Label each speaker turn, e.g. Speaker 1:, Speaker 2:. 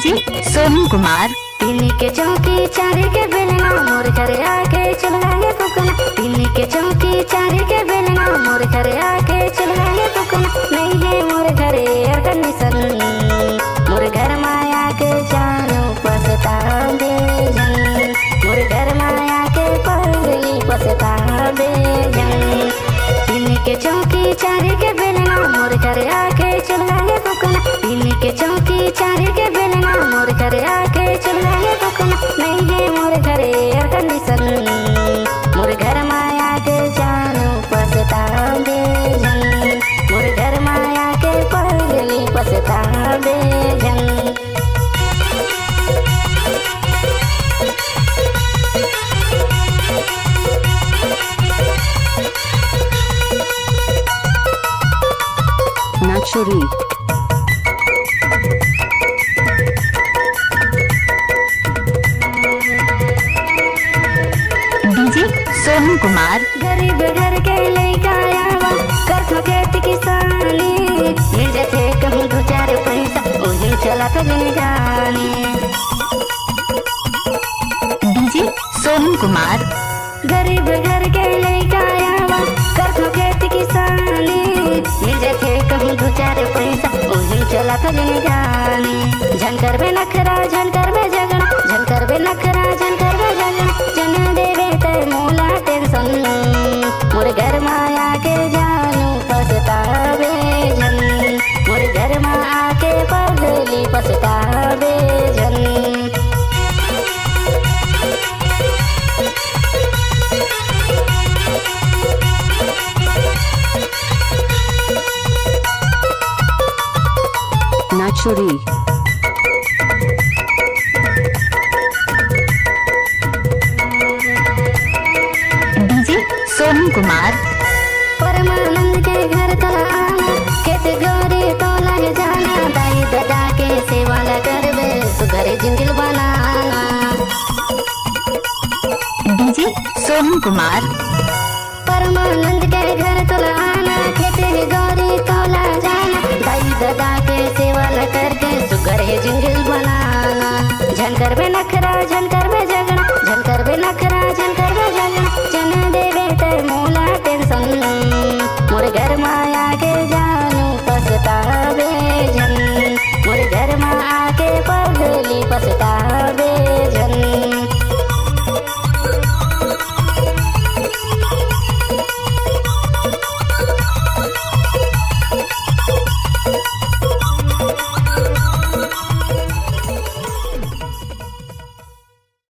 Speaker 1: DJ Sonu Kumar.
Speaker 2: तीन के चौकी चार के बेलना मोर घर आके चलाए फुकना। तीन के चौकी चार के बेलना मोर घर आके चलाए फुकना। नहीं है मोर घर एयर कंडीशन मोर घर माया के जानू पसता दे जन। मोर घर माया के पगली पसता दे जन। तीन के चौकी चार के बेलना मोर घर आके चलाए फुकना। तीन के चौकी चार के बेलना मोर घर आके चलाए फुकना। नहीं है मोर घर एयर कंडीशन मोर घर माया के जानू पसता दे जन। मोर घर माया के पगली पसता दे जन।
Speaker 1: नाचुरी डीजे सोनू कुमार।
Speaker 2: गरीब घर के लइका आवा करथो खेती किसानी। मिल जाथे कहूँ दो चार पैसा ओही चला तो जानी।
Speaker 1: डीजे सोनू कुमार।
Speaker 2: गरीब घर के लइका आवा करथो खेती किसानी। मिल जाथे कहूँ दो चार पैसा ओही चला तो जानी। झन करबे नखरा झन करबे झगड़ा झन करबे नखरा झन करबे झगड़ा। जन देवे ते मोला टेंशन मोर घर माया के जानू पछतावे जन। मोर घर माया के पगली पछतावे जन।
Speaker 1: नाचुरी डीजे सोनू कुमार।
Speaker 2: परमानंद के घर तला आना खेत गोरी तो लग जाना। दाई दादा के सेवा न करबे सुधरे जिंदगी बनाना।
Speaker 1: डीजे सोनू कुमार।
Speaker 2: परमानंद के घर तला आना खेत गोरी तो लग जाना। दाई दादा के सेवा न करके सुधरे जिंदगी बनाना। झन करबे नखरा झन करबे झगड़ा झन करबे नखरा झन करबे झगड़ा। जन देवे ते मोला टेंशन मोर घर माया के जानू पछतावे जन। मोर घर माया के पगली पछता